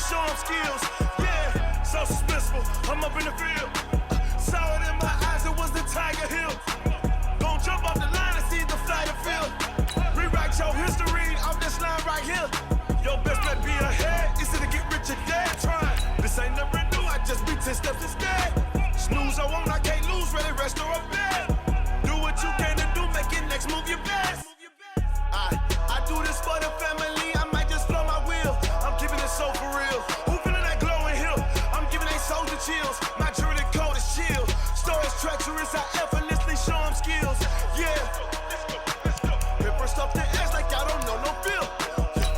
show them skills. Yeah, so suspenseful, I'm up in the field. Saw it in my eyes, it was the Tiger Hill. Gon' jump off the line and see the flight of field. Rewrite your history off this line right here. Your best bet be ahead, easy to get rich or dead trying. This ain't never new, I just be 10 steps instead. Snooze I won't, I can't lose, ready, rest or a bed. Do what you can to do, make your next move your best. I do this for the family, I might just blow my wheel. I'm keeping it so for real. Who feeling that glowing hill? I'm giving they soldier chills. My jewelry code is chill. Stories treacherous, I effortlessly show them skills. Yeah. Hit first off the edge like I don't know no feel.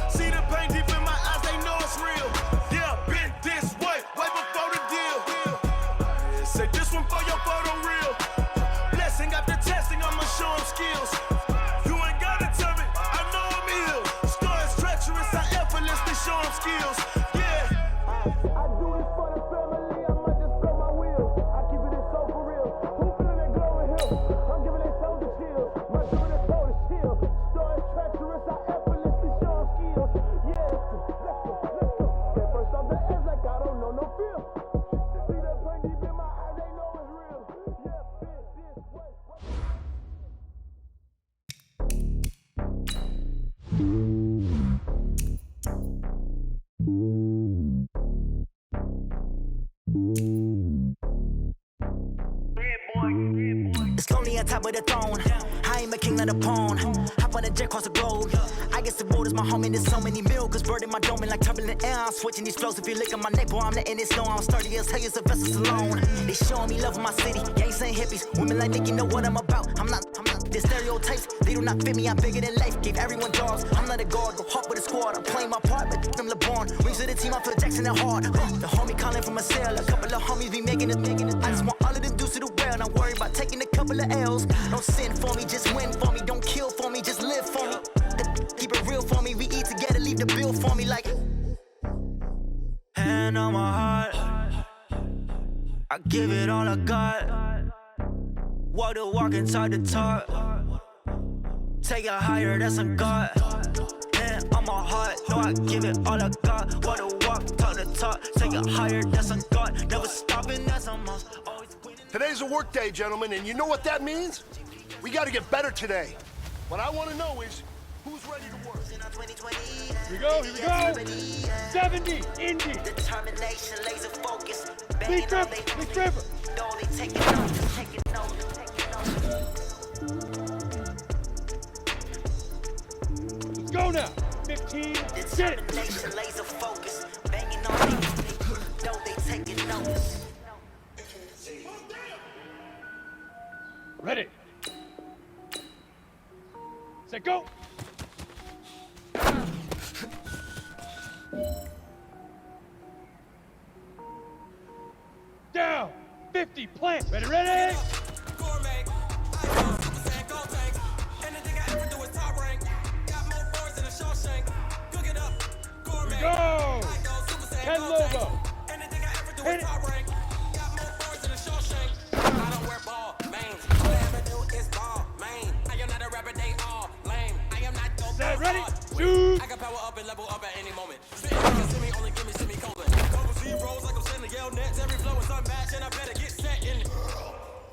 See the pain deep in my eyes, they know it's real. Yeah, been this way before the deal. Say this one for your photo reel. Blessing after testing, I'ma show them skills. You ain't gotta tell me, I know I'm ill. Stories treacherous, I effortlessly show them skills. Yeah. I do this for the family, I might just blow my wheel. I keep it so for real. Who feeling that glowing hill? I'm giving they soldier chills. My jewelry code is chill. Stories treacherous, I effortlessly show them skills. Yeah, let's go. Get first off the edge like I don't know no feel. See the pain deep in my eyes, they know it's real. Yeah, been this way. It's lonely on top of the throne. I ain't a king, not a pawn. Hop on a jet across the globe. I guess the road is my home and there's so many milkers burning my dome like turbulent air. I'm switching these flows. If you lick on my neck, boy, I'm letting it snow. I'm sturdy as hell, it's a vessel alone. They showing me love in my city. Gangs ain't hippies. Women like Nicky know what I'm about. I'm not. The stereotypes, they do not fit me. I'm bigger than life. Gave everyone jobs. I'm not a guard. Go hard with a squad. I'm playing my part, but them LeBron. Rings to the team, I feel Jackson and hard. The homie calling from a cell. A couple of homies be making it. I just want all of them dudes to the well. Not worry about taking a couple of L's. Don't sin for me, just win for me. Don't kill for me, just live for me. Keep it real for me. We eat together, leave the bill for me like. Hand on my heart, I give it all I got. Walk the walk and talk the talk. Take it higher, that's a God. Hand on my heart, no, I give it all I got. Walk the walk, talk the talk. Take it higher, that's a God. Never stopping, that's a must. Always winning. Today's a work day, gentlemen, and you know what that means? We gotta get better today. What I wanna know is, who's ready to work? Here we go. 70, Indy. Determination, laser focus. Big Trevor. Let's go now. 15, get it. Determination, laser focus. Banging on niggas, though they taking notice. Ready. Set, go. Down. 50, plant. Ready. Gourmet. I go super saiyan, go tank. Anything I ever do is top rank. Got more birds than a Shawshank. Cook it up. Gourmet. Go. I go super saiyan, Ken go Logo. tank. Anything I ever do Hit is it. top rank. Got more birds than a Shawshank. I don't wear ball, man. All I ever do is ball, man. I am not a rapper, they all lame. I am not dope. Set, ready, Wait, shoot. I can power up and level up at any moment. Spit, you can see me, only give me semicolon. Couple zeros like I'm sending yell nets. Every flow is unmatched, and I better get set in.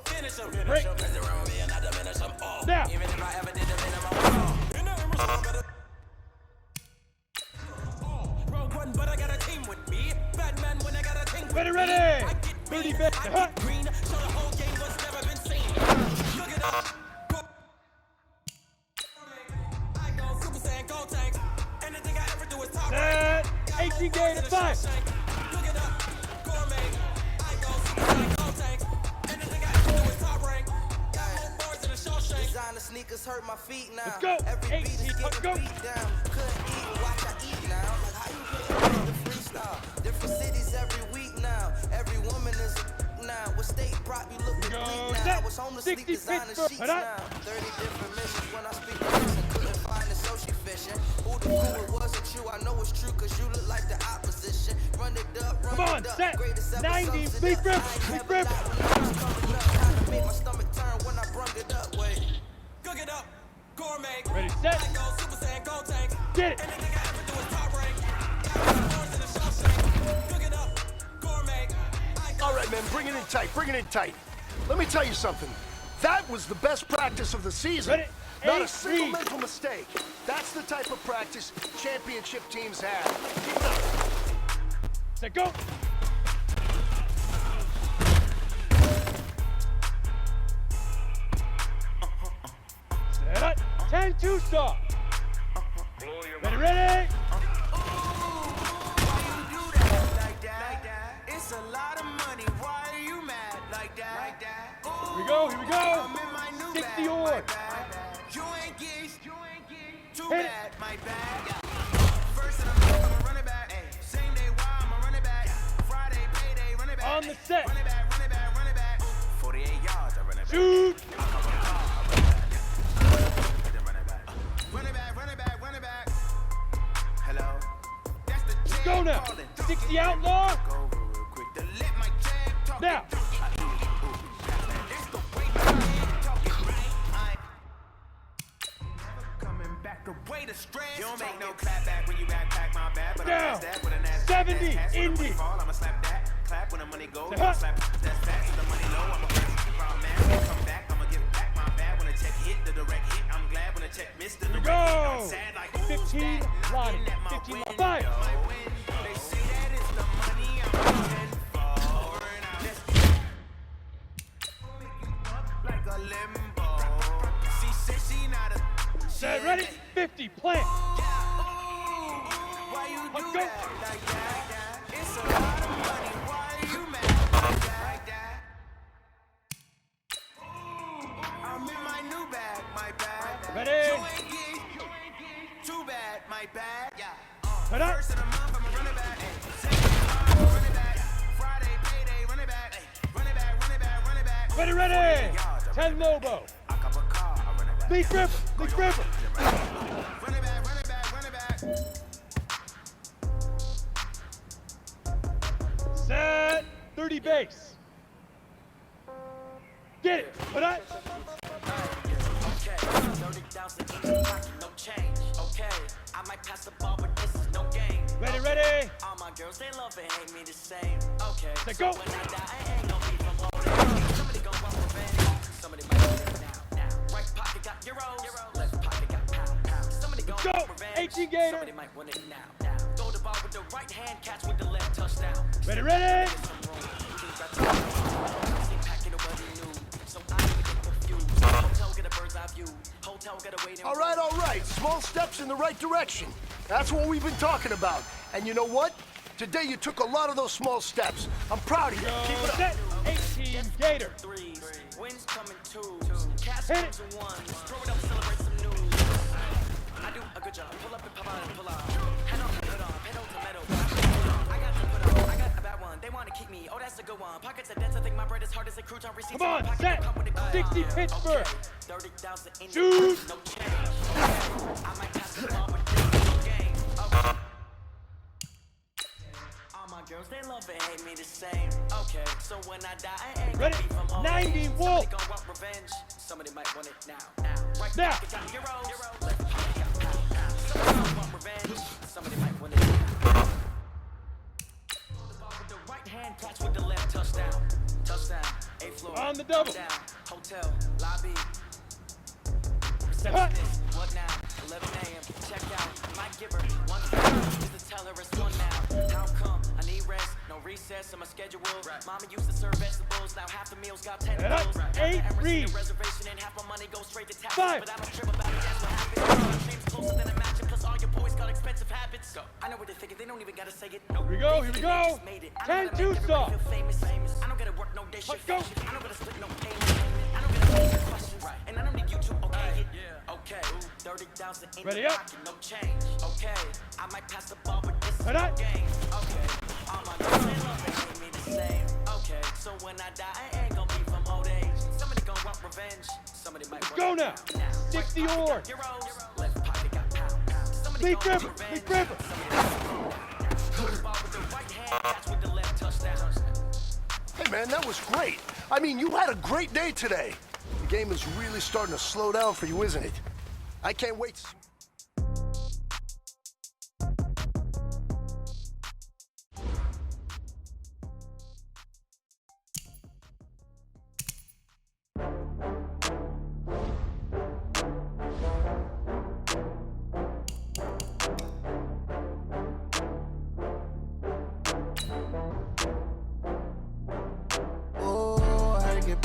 Finish them. Break. Mess around with me and I diminish them all. Now. Even if I ever did the minimum, in the Emerson, better. Rogue one, but I got a team with me. Batman when I got a team with Ready. me. I get 30 green, bits. I get green, so the whole game was never been seen. Look it up. I go Super Saiyan, go tank. Anything I ever do is top rank. Set. 18 gauge, 5. Look it up. Gourmet. I go Super Saiyan, go tank. Anything I ever do is top rank. Got more bars than a Shawshank. Designer sneakers hurt my feet now. Let's go. Every beat is 18, let's getting go. beat down. Couldn't eat and watch I eat now. Like how you get the freestyle? Different cities every week now. Every woman is a now. What state brought me looking Go. bleak now? Set. I was homeless, sleep 60 designer Pittsburgh. sheets Hit it. now. 30 different missions when I speak English and couldn't find it, so she fishing. Who the fool it wasn't you? I know it's true, cause you look like the opposition. Run it up, run Come on, it up. set. Greatest ever 90, sums it big up. rip, I ain't big never rip. lied when I was coming up. Kinda made my stomach turn when I brung it up. Wait. Cook it up. Gourmet. Ready, set. I go Super Saiyan, go tank. Get it. Anything I ever do is top rank. Got more bars than a Shawshank. man, bring it in tight, bring it in tight. Let me tell you something. That was the best practice of the season. Ready? Not a Eight, single three. mental mistake. That's the type of practice championship teams have. Keep it up. Set, go. Set up. 10-2 stop. Ready, ready. It's a lot of money. Why are you mad like that? Here we go, here we go. I'm in my new 60 bag, or. my bag. You ain't geese. Too Hit it. bad, my bad. First and I'm a running back. Same day, why I'm a running back. Friday, payday, running back. On the set. Running back, running back, running back. 48 yards, I run it back. Shoot. Running back, running back, running back. Hello. That's the Let's jam go now. calling. 60 outlaw. Go over real quick. The let my jam talk. Now. It's the way my jam talking, right? Coming back the way the stress. You don't make no clap back when you backpack my bad, but Down. I'm that with an ass 70, ass when the money Indie. fall, I'ma slap that. Clap when the money go. Uh-huh. Slap that's fast. The money low. I'ma press from man. Come back. I'ma give back my bad when the check hit the direct hit. I'm glad when the check missed the Here we direct hit. go. I'm sad like who's 15 that? Lonnie. Knocking at my 15 window. Fire. My win. They say that it's the money I'm looking for. Let's make you up like a limbo. She said she not a. Set, ready. 50, plant. Why you Let's do go. that like that? It's a lot of money. Why you mad like that? I'm in my new bag, my bag. Ready. You ain't geek. Too bad, my bad. Set up. First of the month, I'm a running back. Second of the month, running back. Friday, payday, running back. Running back, running back, running back. Ready, ready. 10 Lobo. I cop a car, I run it back. Leaf River. Leaf River. Running back, running back, running back. Set. 30 base. Get it. Put up. Okay, 30,000 in the pocket, no change. Okay, I might pass the ball, but this is no game. Ready, ready. All my girls, they love and hate me the same. Okay, Let so go. when I die, I ain't gonna be from home. Somebody gon' want revenge. Somebody might want it now. Right pocket got euros. Left pocket got pound. Somebody gon' go. want revenge. 18 Gator. Somebody might want it now. Throw the ball with the right hand, catch with the left touchdown. Ready, ready. All right. Small steps in the right direction. That's what we've been talking about. And you know what? Today you took a lot of those small steps. I'm proud of you. Keep it up. Set. 18 Gator. Threes, wins come in twos, cash Hit comes in ones. Throw it up, celebrate some news. I do a good job. Pull up and pop out and pull out. Head on, put on, pedal to metal. I got to put on. I got a bad one. They want to keep me. Oh, that's a good one. Pockets are dense. I think my bread is hard as a crouton. Receipts Come in my on, pocket, set. come with a coupon. 60 Pittsburgh. Okay, 30,000 in the Shoot. pocket, no change. Okay, I might pass the ball, but this is no game. Okay. All my girls, they love and hate me the same. Okay, so when I die, I ain't Ready. gonna be from home. 90 Wolf. Somebody gon' want revenge. Somebody might want it now. Right Now. pocket got euros. Left pocket got pound. Somebody gon' want revenge. Somebody might want it now. The ball with the right hand, catch with the left touchdown. Touchdown. 8th floor. On the double. Down. Hotel. Lobby. Huh. Receptionist. What now? 11 a.m. Check out. My giver. One second. Is to tell her it's one now. How come? I need rest. No recess in my schedule. Mama used to serve vegetables. Now half the meals got tentacles. Got the 8 Emerson reads. reservation and half my money goes straight to taxes. 5. But I don't trip about it. That's what happens. My dreams closer than a match. And plus all your boys got expensive habits. Go. I know what they're thinking. They don't even gotta say it. No. Here we go, here we They go. just made it. I know how to 10-2 make everybody stop. feel famous. I don't gotta work no day shift. Let's go. I don't gotta split no payment. I don't gotta answer questions. And I don't need you to okay it. Okay. 30,000 in Ready the up. pocket, no change. Okay. I might pass the ball, but this is Head no up. game. Okay. All my girls, they love and hate me the same. Okay. So when I die, I ain't gonna be from old age. Somebody gon' want revenge. Somebody might want Go it now. 60 Right pocket or. got euros. Left pocket got pound. Somebody Leaf gon' want River. revenge. Leaf River. Throw the ball with the right hand, catch with the left touchdown. Hey, man, that was great. I mean, you had a great day today. The game is really starting to slow down for you, isn't it? I can't wait to see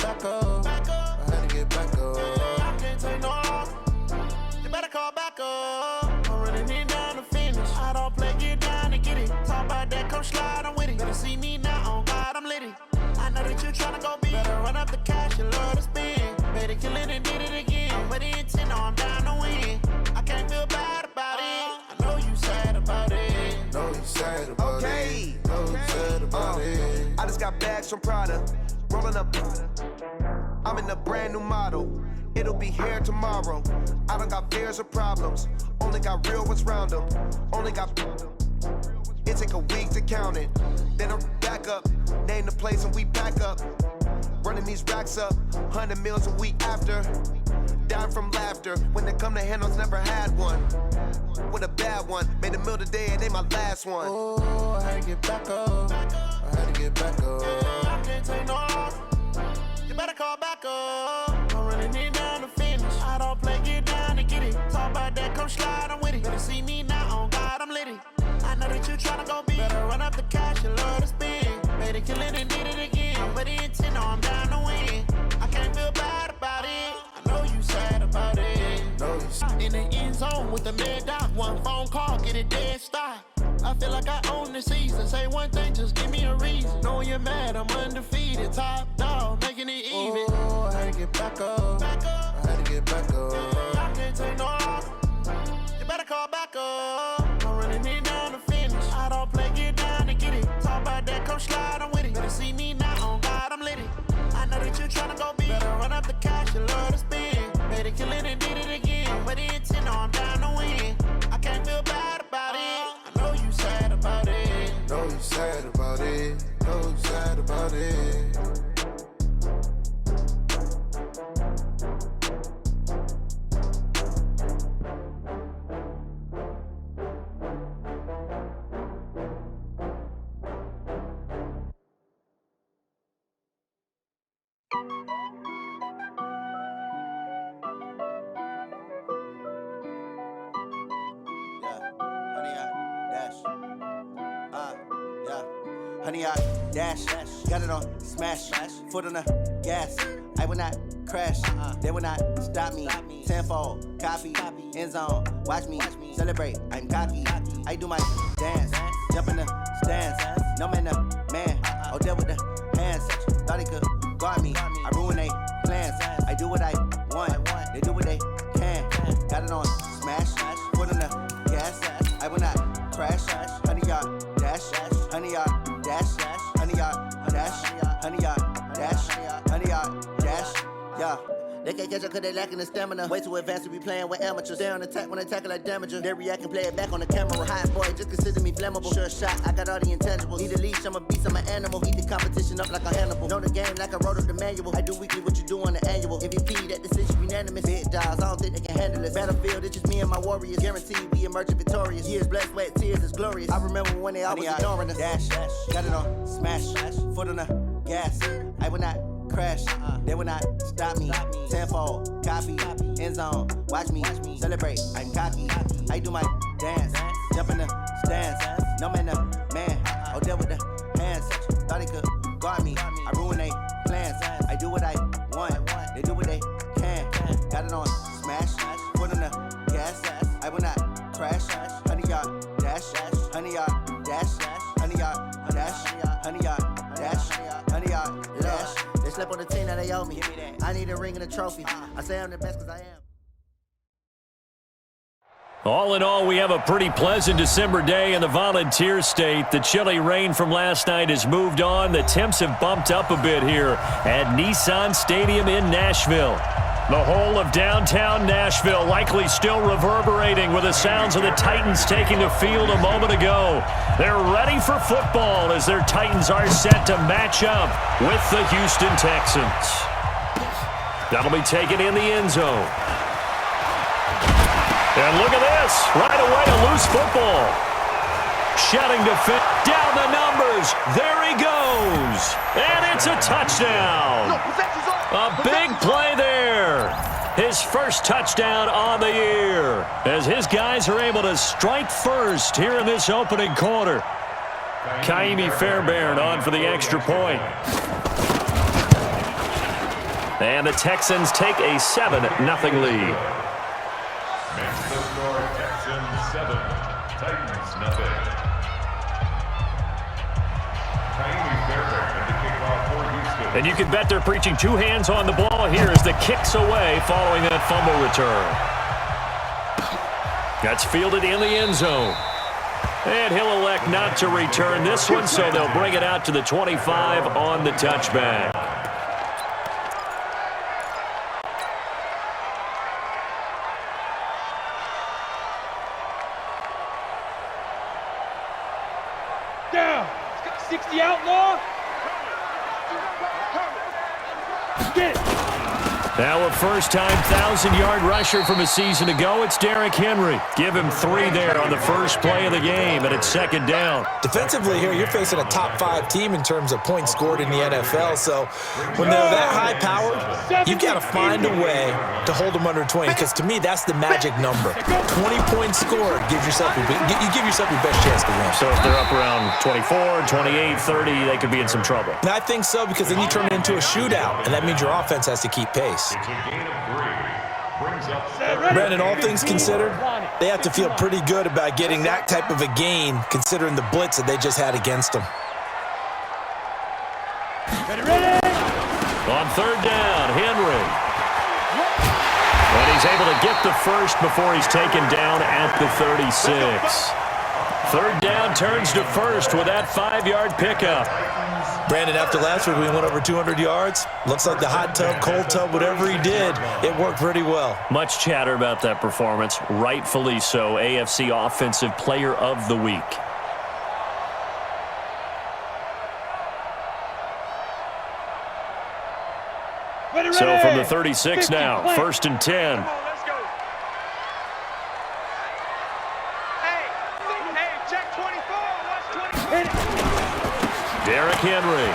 back up. I had to get back up. I can't take no loss. You better call back up. I'm running it down to finish. I don't play, get down to get it. Talk about that, come slide, I'm with it. Better see me now, on God, I'm litty. I know that you tryna go big. Better run up the cash, you love to spend. Better kill it and did it again. But the intent, no, I'm down to win. I can't feel bad about it. I know you sad about it. Know you sad about it. Know you sad about it. I just got bags from Prada, rolling up. I'm in a brand new model. It'll be here tomorrow. I don't got fears or problems. Only got real ones round them. Only got. It take a week to count it. Then I'm back up. Name the place and we pack up. Running these racks up. 100 meals a week after. Down from laughter. When they come to handles, never had one. With a bad one. Made a meal today and ain't my last one. Oh, I had to get back up. I had to get back up. I can't take no loss. You better call back up. I'm running it down to finish. I don't play, get down to get it. Talk about that, come slide, I'm with it. Better see me now, on God, I'm litty. I know that you tryna go big. Better run up the cash, you love to spend. Better kill it and did it again. But the intent, no, I'm down to win. I can't feel bad about it. I know you sad about it. Know you sad. In the end zone with the mad dot. One phone call, get it dead stop. I feel like I own the season. Say one thing, just give me a reason. Knowing you're mad, I'm undefeated. Top dog, making it even. Oh, I had to get back up. I had to get back up. I can't take no loss. You better call back up. I'm running it down to finish. I don't play, get down to get it. Talk about that, come slide, I'm with it. Better see me now, on God, I'm litty. I know that you tryna go big. Better run up the cash, you love to spend. Better kill it and did it again. But the intent, no, I'm down to win. I can't feel bad about it. I know you sad about it. Know you sad about it. Know you sad about it. Honey, I dash, got it on smash, foot on the gas. I will not crash, they will not stop me. Tenfold, copy, end zone, watch me celebrate. I'm cocky, I do my dance, jump in the stands. No man, the man, oh, there with the hands. Thought he could guard me, I ruin they plans. I do what I want, they do what they can. Got it on smash, foot on the gas. I will not crash, honey, y'all dash, honey, y'all dash, honey, y'all dash, honey, y'all dash, honey, y'all dash, yeah. They can't catch up cause they lacking the stamina. Way too advanced to be playing with amateurs. Stay on attack when they tackle like damager. They react and play it back on the camera. Hot boy, just consider me flammable. Sure shot, I got all the intangibles. Need a leash, I'm a beast, I'm an animal. Eat the competition up like a Hannibal. Know the game like I wrote up the manual. I do weekly what you do on the annual. MVP, that decision unanimous. Big dogs, I don't think they can handle it. Battlefield, it's just me and my warriors. Guaranteed we emerging victorious. Years, blood, sweat, tears, it's glorious. I remember when they always ignoring us. Dash, got it on smash, foot on the gas. I will not crash, they will not stop me. Tenfold, copy, end zone, watch me celebrate. I'm cocky, I do my dance, jump in the stands. No man, the man, oh, there with the hands. Thought he could guard me, I ruin they plans. I do what I want, they do what they can. Got it on smash, foot on the gas. I will not crash, honey, y'all dash, honey, y'all dash, honey, y'all dash, honey, y'all dash, honey, y'all dash. They slept on the team that they owe me. I need a ring and a trophy. I say I'm the best because I am. All in all, we have a pretty pleasant December day in the Volunteer State. The chilly rain from last night has moved on. The temps have bumped up a bit here at Nissan Stadium in Nashville. The whole of downtown Nashville likely still reverberating with the sounds of the Titans taking the field a moment ago. They're ready for football as their Titans are set to match up with the Houston Texans. That'll be taken in the end zone. And look at this. Right away, a loose football. Shouting to fit. Down the numbers. There he goes. And it's a touchdown. A big play there. His first touchdown on the year as his guys are able to strike first here in this opening quarter. Kaimi Fairbairn on for the extra point. And the Texans take a 7-0 lead. Maximum score, Texans 7, Titans nothing. And you can bet they're preaching two hands on the ball here as the kick's away following that fumble return. That's fielded in the end zone. And he'll elect not to return this one, so they'll bring it out to the 25 on the touchback. Down. 60 outlaw. Get it. Now a first-time 1,000-yard rusher from a season ago, it's Derrick Henry. Give him 3 there on the first play of the game, and it's second down. Defensively here, you're facing a top-5 team in terms of points scored in the NFL, so when they're that high-powered, you've got to find a way to hold them under 20, because to me, that's the magic number. 20 points scored, you give yourself your best chance to win. So if they're up around 24, 28, 30, they could be in some trouble. And I think so, because then you turn it into a shootout, and that means your offense has to keep pace. It's a gain of 3. Brings up Brandon, all things considered, they have to feel pretty good about getting that type of a gain, considering the blitz that they just had against them. On third down, Henry. And he's able to get the first before he's taken down at the 36. Third down turns to first with that 5-yard pickup. Brandon, after last week, we went over 200 yards. Looks like the hot tub, cold tub, whatever he did, it worked pretty well. Much chatter about that performance. Rightfully so. AFC Offensive Player of the Week. So from the 36 now, 1st and 10. Derrick Henry.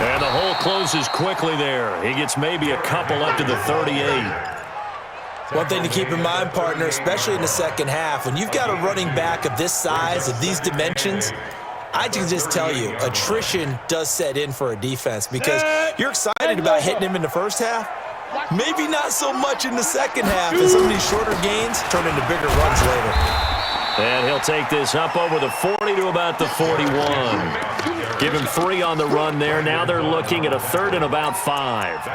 And the hole closes quickly there. He gets maybe a couple up to the 38. One thing to keep in mind, partner, especially in the second half, when you've got a running back of this size, of these dimensions, I can just tell you, attrition does set in for a defense because you're excited about hitting him in the first half. Maybe not so much in the second half, and some of these shorter gains turn into bigger runs later. And he'll take this up over the 40 to about the 41. Give him 3 on the run there. Now they're looking at a 3rd and about 5.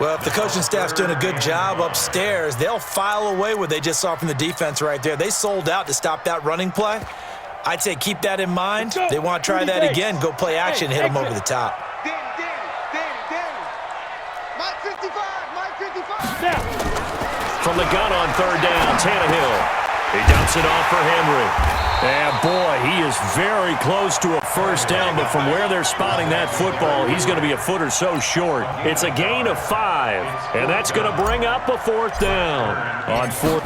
Well, if the coaching staff's doing a good job upstairs, they'll file away what they just saw from the defense right there. They sold out to stop that running play. I'd say keep that in mind. They want to try that again. Go play action, hit them over the top. From the gun on 3rd down, Tannehill. He dumps it off for Henry. And boy, he is very close to a first down, but from where they're spotting that football, he's going to be a foot or so short. It's a gain of 5, and that's going to bring up a 4th down on 4th.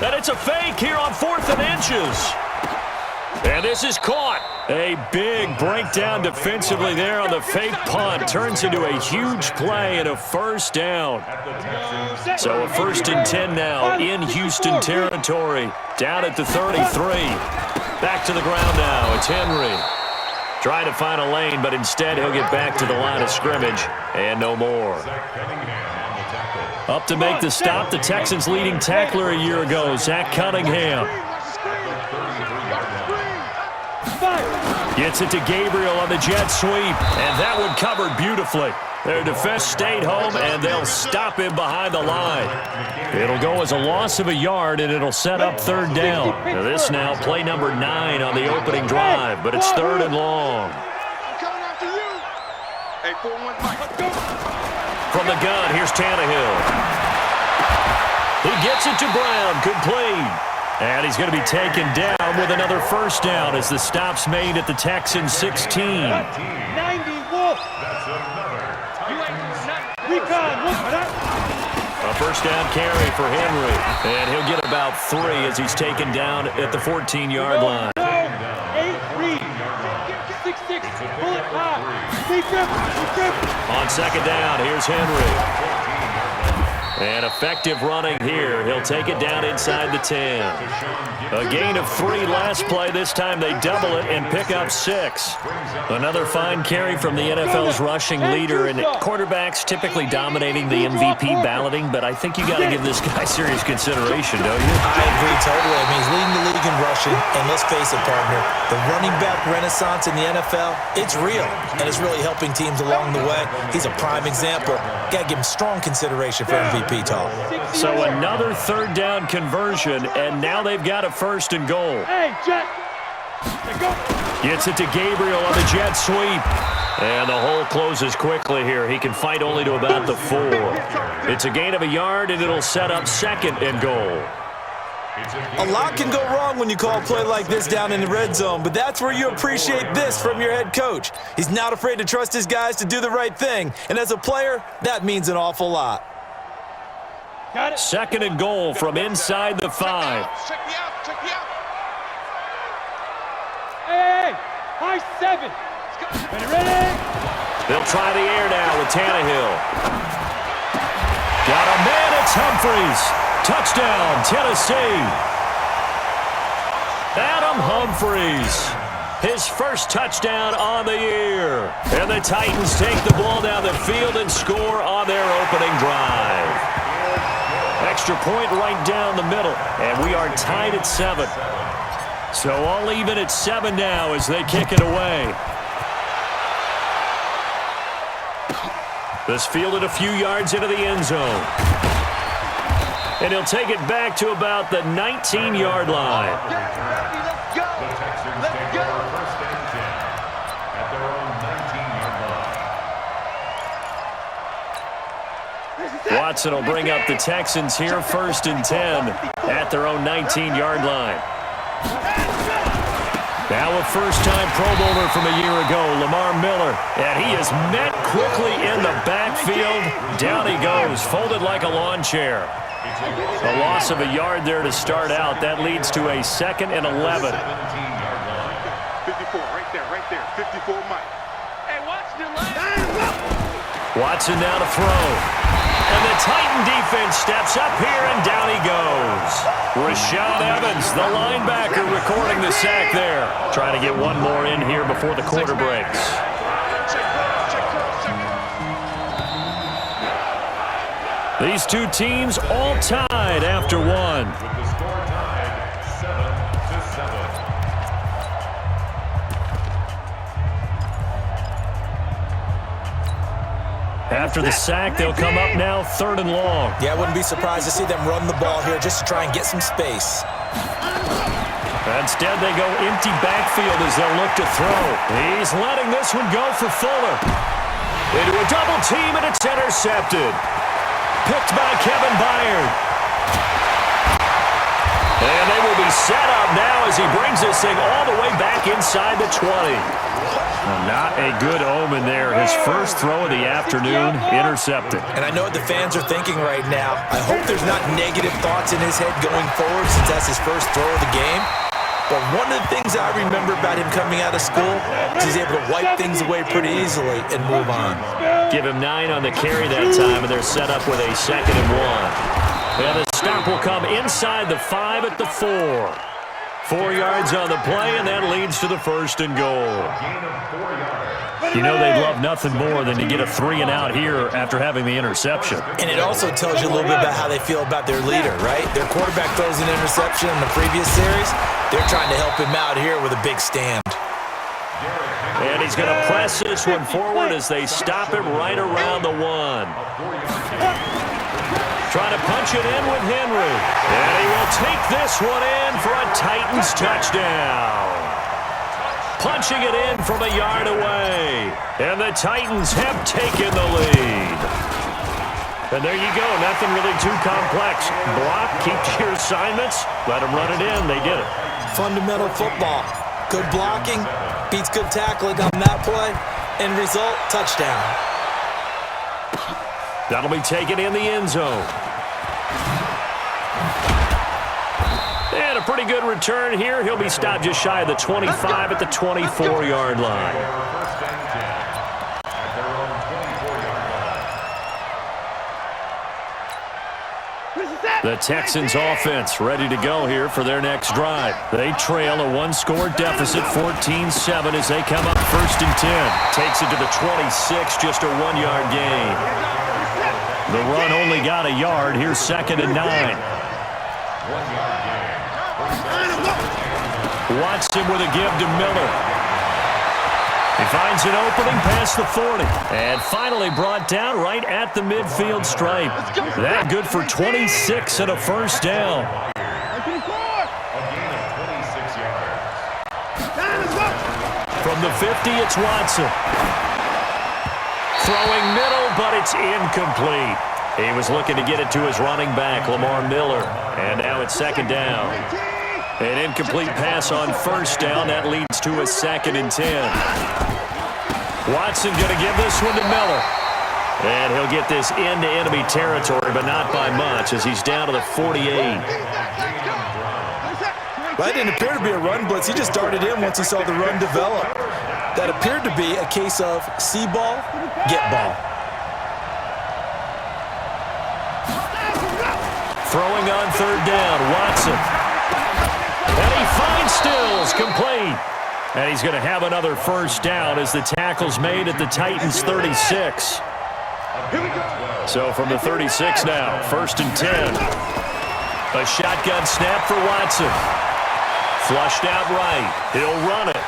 And it's a fake here on 4th and inches. And this is caught. A big breakdown defensively there on the fake punt. Turns into a huge play and a first down. So a 1st and 10 now in Houston territory. Down at the 33. Back to the ground now. It's Henry. Trying to find a lane, but instead he'll get back to the line of scrimmage. And no more. Up to make the stop, the Texans' leading tackler a year ago, Zach Cunningham. Gets it to Gabriel on the jet sweep, and that one covered beautifully. Their defense stayed home, and they'll stop him behind the line. It'll go as a loss of a yard, and it'll set up 3rd down. Now this now, play number 9 on the opening drive, but it's 3rd and long. From the gun, here's Tannehill. He gets it to Brown, complete. And he's going to be taken down with another first down as the stop's made at the Texans 16. 90 Wolf. A first down carry for Henry. And he'll get about 3 as he's taken down at the 14-yard line. 8 read. 6-6. Bullet high. On second down, here's Henry. And effective running here. He'll take it down inside the 10. A gain of 3 last play. This time they double it and pick up 6. Another fine carry from the NFL's rushing leader. And quarterbacks typically dominating the MVP balloting, but I think you got to give this guy serious consideration, don't you? I agree totally. I mean, he's leading the league in rushing. And let's face it, partner, the running back renaissance in the NFL, it's real. And it's really helping teams along the way. He's a prime example. Got to give him strong consideration for MVP talk. So another 3rd down conversion, and now they've got a 1st and goal. Hey, Jet. Gets it to Gabriel on the jet sweep. And the hole closes quickly here. He can fight only to about the 4. It's a gain of a yard, and it'll set up 2nd and goal. A lot can go wrong when you call a play like this down in the red zone, but that's where you appreciate this from your head coach. He's not afraid to trust his guys to do the right thing, and as a player, that means an awful lot. Got it. 2nd and goal from inside the 5. Check me out. Hey, high 7. Ready? They'll try the air now with Tannehill. Got a man, it's Humphries. Touchdown, Tennessee. Adam Humphries. His first touchdown on the year. And the Titans take the ball down the field and score on their opening drive. Extra point right down the middle. And we are tied at 7. So all even at 7 now as they kick it away. This fielded a few yards into the end zone. And he'll take it back to about the 19-yard line. The Texans take their 1st and 10 at their own 19-yard line. Watson will bring up the Texans here, 1st and 10 at their own 19-yard line. Now a first-time Pro Bowler from a year ago, Lamar Miller. And he is met quickly in the backfield. Down he goes, folded like a lawn chair. A loss of a yard there to start out. That leads to a 2nd and 11. 54, right there. 54, Mike. Hey, Watson now to throw. And the Titan defense steps up here, and down he goes. Rashaan Evans, the linebacker, recording the sack there. Trying to get one more in here before the quarter breaks. These two teams all tied after 1. With the score tied 7-7. After the sack, they'll come up now 3rd and long. Yeah, I wouldn't be surprised to see them run the ball here just to try and get some space. Instead, they go empty backfield as they'll look to throw. He's letting this one go for Fuller. Into a double team, and it's intercepted. Picked by Kevin Byard. And they will be set up now as he brings this thing all the way back inside the 20. Not a good omen there. His first throw of the afternoon, intercepted. And I know what the fans are thinking right now. I hope there's not negative thoughts in his head going forward since that's his first throw of the game. But one of the things I remember about him coming out of school is he's able to wipe things away pretty easily and move on. Give him 9 on the carry that time, and they're set up with a 2nd and 1. And the stop will come inside the 5 at the 4. 4 yards on the play, and that leads to the 1st and goal. You know they'd love nothing more than to get a 3 and out here after having the interception. And it also tells you a little bit about how they feel about their leader, right? Their quarterback throws an interception in the previous series. They're trying to help him out here with a big stand. And he's going to press this one forward as they stop him right around the 1. Trying to punch it in with Henry. And he will take this one in for a Titans touchdown. Punching it in from a yard away. And the Titans have taken the lead. And there you go. Nothing really too complex. Block, keep to your assignments. Let them run it in. They did it. Fundamental football. Good blocking beats good tackling on that play. End result, touchdown. That'll be taken in the end zone. And a pretty good return here. He'll be stopped just shy of the 25 at the 24-yard line. The Texans offense ready to go here for their next drive. They trail a one-score deficit, 14-7, as they come up 1st and 10. Takes it to the 26, just a 1-yard gain. The run only got a yard. Here's 2nd and 9. Watson with a give to Miller. He finds an opening past the 40. And finally brought down right at the midfield stripe. That good for 26 and a first down. From the 50, it's Watson. Throwing middle, but it's incomplete. He was looking to get it to his running back, Lamar Miller. And now it's 2nd down. An incomplete pass on 1st down. That leads to a 2nd and 10. Watson going to give this one to Miller. And he'll get this into enemy territory, but not by much, as he's down to the 48. Well, it didn't appear to be a run blitz. He just darted in once he saw the run develop. That appeared to be a case of see ball, get ball. Throwing on 3rd down, Watson. And he finds Stills, complete. And he's going to have another first down as the tackle's made at the Titans' 36. So from the 36 now, 1st and 10. A shotgun snap for Watson. Flushed out right. He'll run it.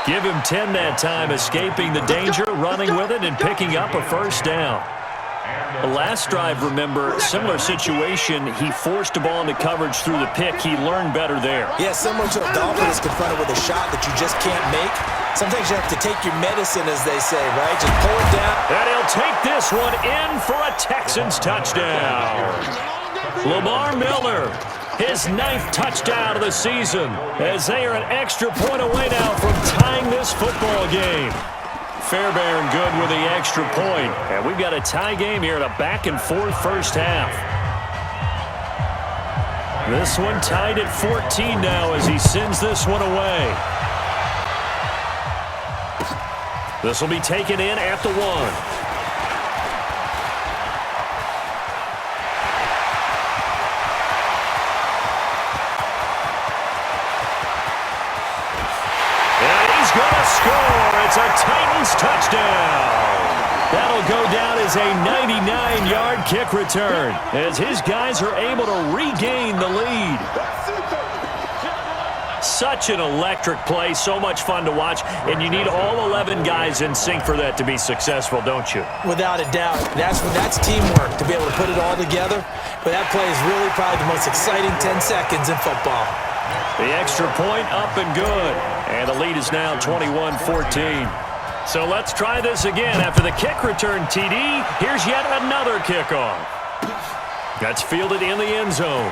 Give him 10 that time, escaping the danger, running with it, and picking up a first down. The last drive, remember, similar situation. He forced the ball into coverage through the pick. He learned better there. Yeah, similar to a Dolphin is confronted with a shot that you just can't make. Sometimes you have to take your medicine, as they say, right? Just pull it down. And he'll take this one in for a Texans touchdown. Lamar Miller, his 9th touchdown of the season, as they are an extra point away now from tying this football game. Fairbairn good with the extra point. And we've got a tie game here in a back-and-forth first half. This one tied at 14 now as he sends this one away. This will be taken in at the 1. Gonna score. It's a Titans touchdown. That'll go down as a 99-yard kick return as his guys are able to regain the lead. Such an electric play, so much fun to watch, and you need all 11 guys in sync for that to be successful, don't you? Without a doubt. That's teamwork, to be able to put it all together. But that play is really probably the most exciting 10 seconds in football. The extra point up and good. And the lead is now 21-14. So let's try this again. After the kick return, TD, here's yet another kickoff. That's fielded in the end zone.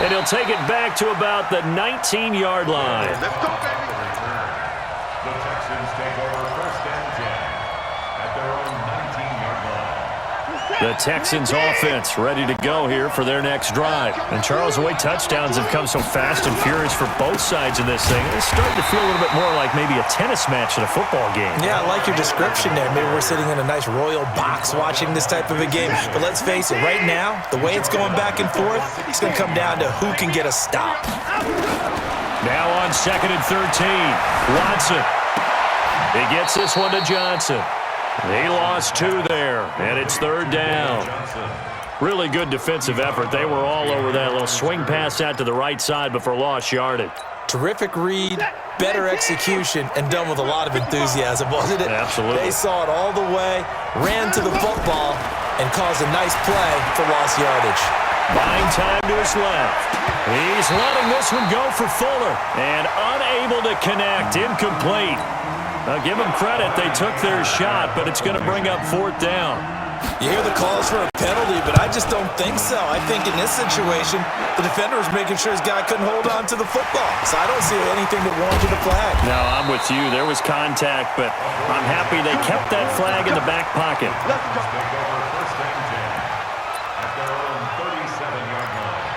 And he'll take it back to about the 19-yard line. Let's go, baby. The Texans take over 1st and 10 at their own 19-yard line. The Texans offense ready to go here for their next drive. And Charles, the way touchdowns have come so fast and furious for both sides of this thing, it's starting to feel a little bit more like maybe a tennis match than a football game. Yeah, I like your description there. Maybe we're sitting in a nice royal box watching this type of a game. But let's face it, right now, the way it's going back and forth, it's going to come down to who can get a stop. Now on 2nd and 13, Watson. He gets this one to Johnson. He lost 2 there, and it's 3rd down. Really good defensive effort. They were all over that little swing pass out to the right side before lost yardage. Terrific read, better execution, and done with a lot of enthusiasm, wasn't it? Absolutely. They saw it all the way, ran to the football, and caused a nice play for lost yardage. Buying time to his left. He's letting this one go for Fuller, and unable to connect, incomplete. Now, give them credit. They took their shot, but it's going to bring up 4th down. You hear the calls for a penalty, but I just don't think so. I think in this situation, the defender was making sure his guy couldn't hold on to the football. So I don't see anything that warranted a flag. No, I'm with you. There was contact, but I'm happy they kept that flag in the back pocket. Let's go. Take over 1st and 10 at their own 37-yard line.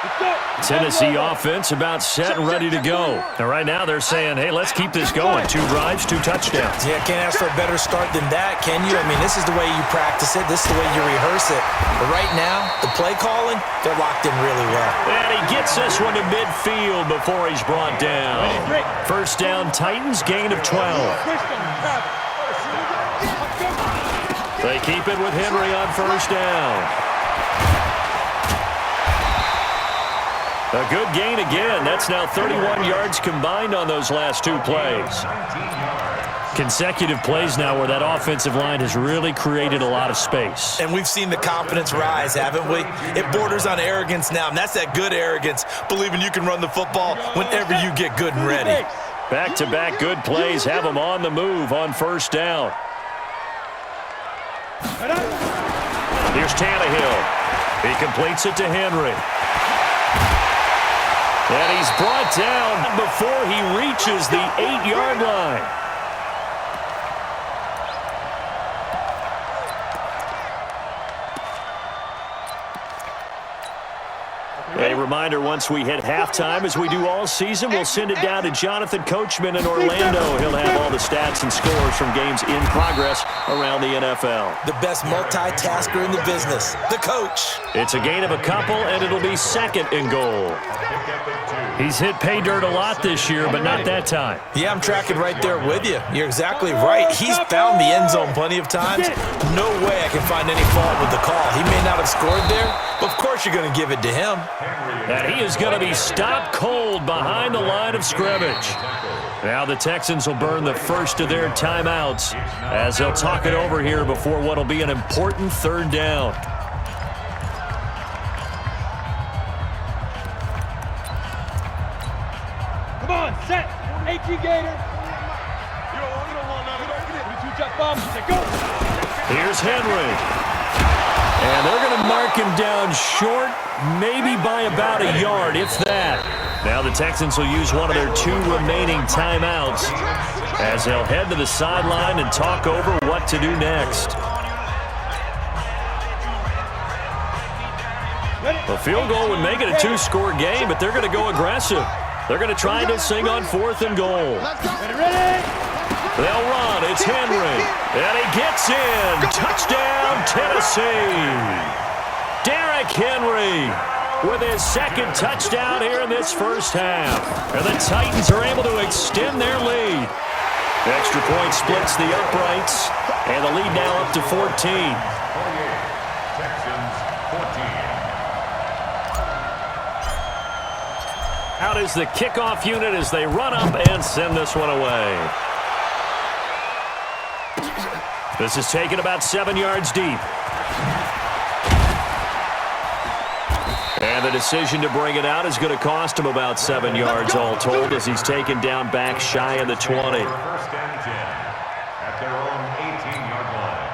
Let's go. Tennessee offense about set and ready to go. And right now they're saying, hey, let's keep this going. 2 drives, 2 touchdowns. Yeah, can't ask for a better start than that, can you? I mean, this is the way you practice it. This is the way you rehearse it. But right now, the play calling, they're locked in really well. And he gets this one to midfield before he's brought down. First down, Titans, gain of 12. They keep it with Henry on first down. A good gain again. That's now 31 yards combined on those last 2 plays. Consecutive plays now where that offensive line has really created a lot of space. And we've seen the confidence rise, haven't we? It borders on arrogance now, and that's that good arrogance, believing you can run the football whenever you get good and ready. Back-to-back good plays have them on the move on first down. Here's Tannehill. He completes it to Henry. And he's brought down before he reaches the 8-yard line. A reminder, once we hit halftime, as we do all season, we'll send it down to Jonathan Coachman in Orlando. He'll have all the stats and scores from games in progress around the NFL. The best multitasker in the business, the coach. It's a gain of a couple, and it'll be second and goal. He's hit pay dirt a lot this year, but not that time. Yeah, I'm tracking right there with you. You're exactly right. He's found the end zone plenty of times. No way I can find any fault with the call. He may not have scored there, but of course you're going to give it to him. And he is going to be stopped cold behind the line of scrimmage. Now the Texans will burn the first of their timeouts as they'll talk it over here before what will be an important third down. Come on, set. AT Gator. Here's Henry. And they're going to mark him down short, maybe by about a yard, if that. Now the Texans will use one of their 2 remaining timeouts as they'll head to the sideline and talk over what to do next. A field goal would make it a 2-score game, but they're going to go aggressive. They're going to try this thing on 4th and goal. They'll run. It's Henry. And he gets in. Touchdown, Tennessee. Derrick Henry with his second touchdown here in this first half. And the Titans are able to extend their lead. Extra point splits the uprights. And the lead now up to 14. Texans 14. Out is the kickoff unit as they run up and send this one away. This is taken about 7 yards deep. And the decision to bring it out is going to cost him about 7 yards all told as he's taken down back shy of the 20. First and 10 at their own 18-yard line.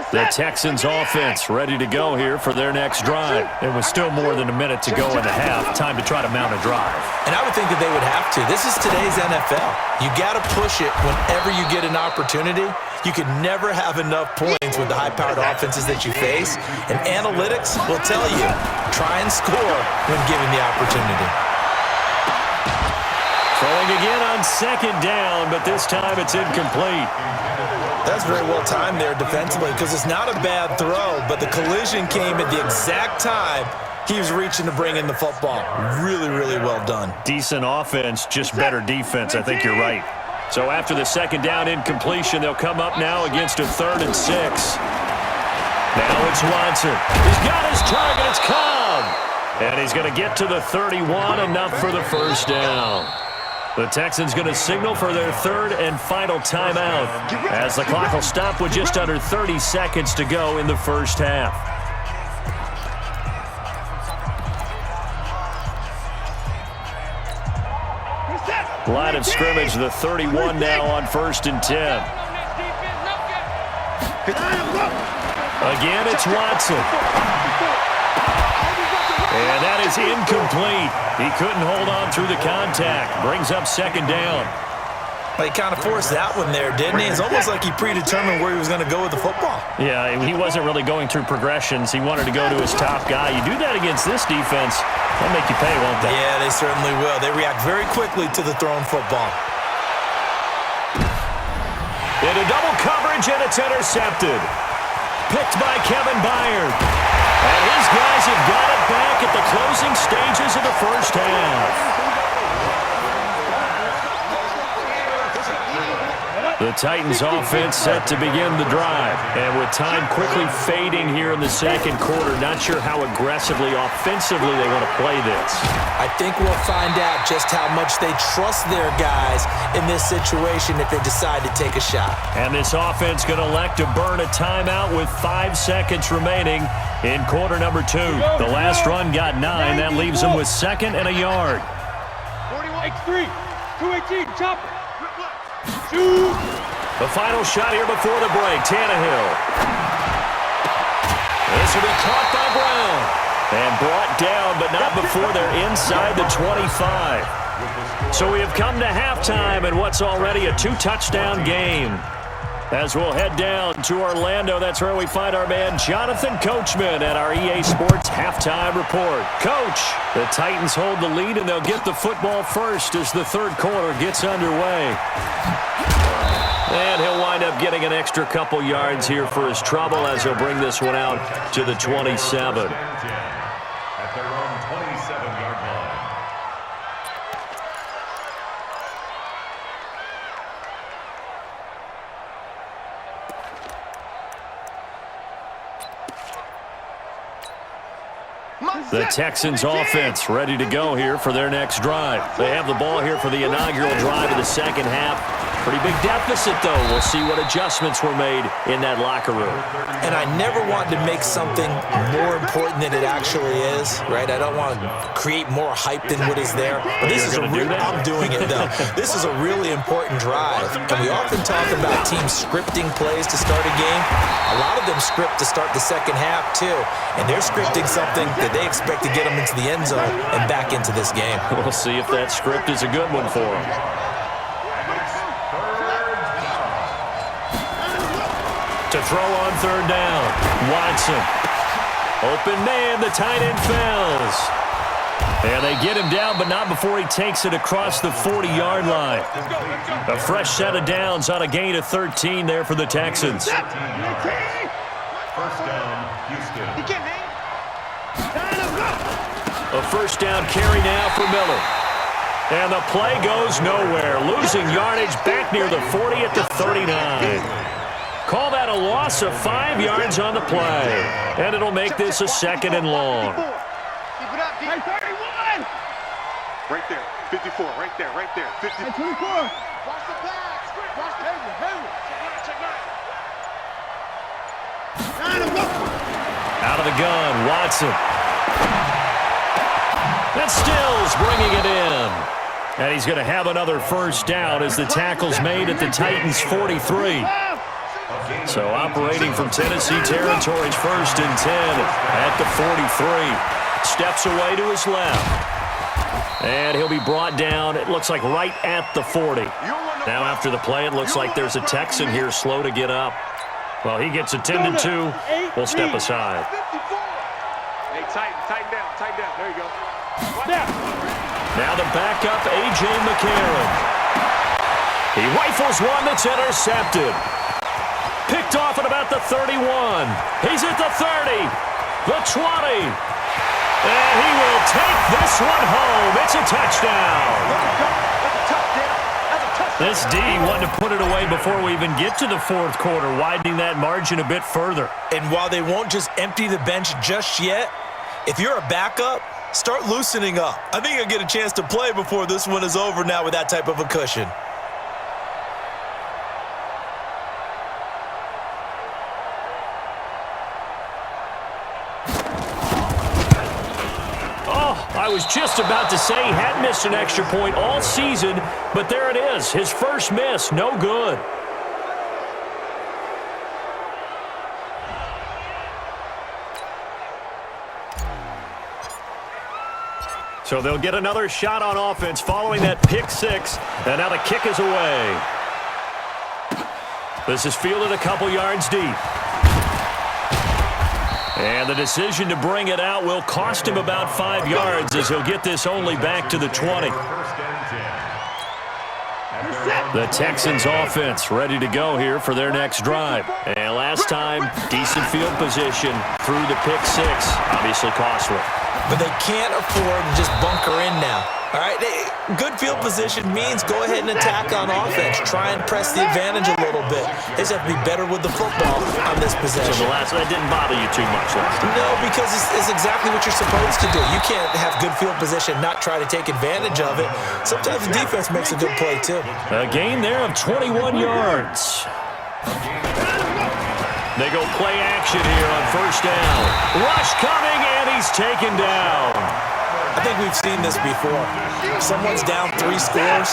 The Texans offense ready to go here for their next drive. It was still more than a minute to go in the half. Time to try to mount a drive. And I would think that they would have to. This is today's NFL. You got to push it whenever you get an opportunity. You can never have enough points with the high-powered offenses that you face. And analytics will tell you, try and score when given the opportunity. Throwing again on second down, but this time it's incomplete. That's very well timed there defensively because it's not a bad throw, but the collision came at the exact time he was reaching to bring in the football. Really, really well done. Decent offense, just better defense. I think you're right. So after the second down incompletion, they'll come up now against a 3rd and 6. Now it's Watson. He's got his target. It's Cobb. And he's going to get to the 31, enough for the first down. The Texans going to signal for their 3rd and final timeout as the clock will stop with just under 30 seconds to go in the first half. Line of scrimmage, the 31 now on 1st and 10. Again, it's Watson. And that is incomplete. He couldn't hold on through the contact. Brings up second down. He kind of forced that one there, didn't he? It's almost like he predetermined where he was going to go with the football. Yeah, he wasn't really going through progressions. He wanted to go to his top guy. You do that against this defense, they'll make you pay, won't they? Yeah, they certainly will. They react very quickly to the thrown football. Into double coverage, and it's intercepted. Picked by Kevin Byard. And his guys have got it back at the closing stages of the first half. The Titans offense set to begin the drive. And with time quickly fading here in the second quarter, not sure how aggressively, offensively they want to play this. I think we'll find out just how much they trust their guys in this situation if they decide to take a shot. And this offense going to elect to burn a timeout with 5 seconds remaining in quarter number 2. The last run got 9. That leaves them with 2nd and a yard. 41, X3, 218, chopper. Shoot. The final shot here before the break, Tannehill. This will be caught by Brown. And brought down, but not before they're inside the 25. So we have come to halftime in what's already a 2-touchdown game. As we'll head down to Orlando, that's where we find our man Jonathan Coachman at our EA Sports Halftime Report. Coach, the Titans hold the lead, and they'll get the football first as the third quarter gets underway. And he'll wind up getting an extra couple yards here for his trouble as he'll bring this one out to the 27. At their own 27-yard line. The Texans offense ready to go here for their next drive. They have the ball here for the inaugural drive of the second half. Pretty big deficit, though. We'll see what adjustments were made in that locker room. And I never want to make something more important than it actually is, right? I don't want to create more hype than what is there. But this is a real, I'm doing it, though. This is a really important drive. And we often talk about teams scripting plays to start a game. A lot of them script to start the second half, too. And they're scripting something that they expect to get them into the end zone and back into this game. We'll see if that script is a good one for them. To throw on third down, Watson. Open man, the tight end fails. And they get him down, but not before he takes it across the 40-yard line. A fresh set of downs on a gain of 13 there for the Texans. First down, Houston. A first down carry now for Miller. And the play goes nowhere. Losing yardage back near the 40 at the 39. Call that a loss of 5 yards on the play. And it'll make this a second and long. Right there, 54, right there, right there, 54. 24. Watch the pass. Watch the Out of the gun, Watson. And Stills bringing it in. And he's going to have another first down as the tackle's made at the Titans' 43. So operating from Tennessee territory, first and 10 at the 43. Steps away to his left. And he'll be brought down, it looks like right at the 40. Now after the play, it looks like there's a Texan here slow to get up. Well, he gets attended to. We'll step aside. Hey, tighten down. There you go. Now the backup, A.J. McCarron. He rifles one that's intercepted. Picked off at about the 31. He's at the 30, the 20. And he will take this one home. It's a touchdown. This D wanted to put it away before we even get to the fourth quarter, widening that margin a bit further. And while they won't just empty the bench just yet, if you're a backup, start loosening up. I think you'll get a chance to play before this one is over now with that type of a cushion. I was just about to say he had missed an extra point all season, but there it is. His first miss, no good. So they'll get another shot on offense following that pick six. And now the kick is away. This is fielded a couple yards deep. And the decision to bring it out will cost him about 5 yards as he'll get this only back to the 20. The Texans offense ready to go here for their next drive. And last time, decent field position through the pick six. Obviously costly. But they can't afford to just bunker in now. All right, good field position means go ahead and attack on offense. Try and press the advantage a little bit. They just have to be better with the football on this possession. So that didn't bother you too much last time? No, because it's exactly what you're supposed to do. You can't have good field position, not try to take advantage of it. Sometimes the defense makes a good play, too. A gain there of 21 yards. They go play action here on first down. Rush coming, and he's taken down. I think we've seen this before. Someone's down 3 scores.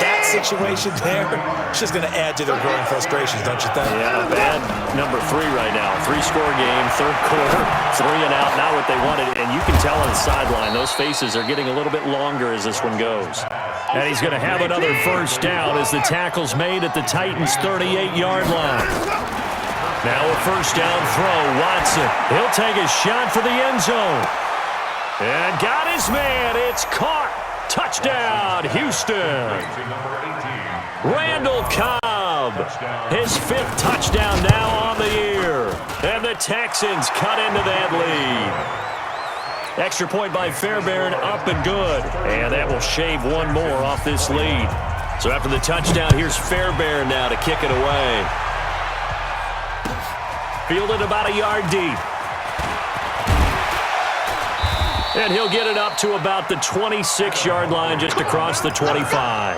That situation there, it's just going to add to their growing frustrations, don't you think? Yeah, bad number 3 right now. 3-score game, third quarter, 3 and out, not what they wanted. And you can tell on the sideline, those faces are getting a little bit longer as this one goes. And he's going to have another first down as the tackle's made at the Titans' 38-yard line. Now a first down throw, Watson. He'll take a shot for the end zone. And got his man. It's caught. Touchdown, Houston. Randall Cobb. His 5th touchdown now on the year. And the Texans cut into that lead. Extra point by Fairbairn, up and good. And that will shave one more off this lead. So after the touchdown, here's Fairbairn now to kick it away. Fielded about a yard deep. And he'll get it up to about the 26-yard line just across the 25.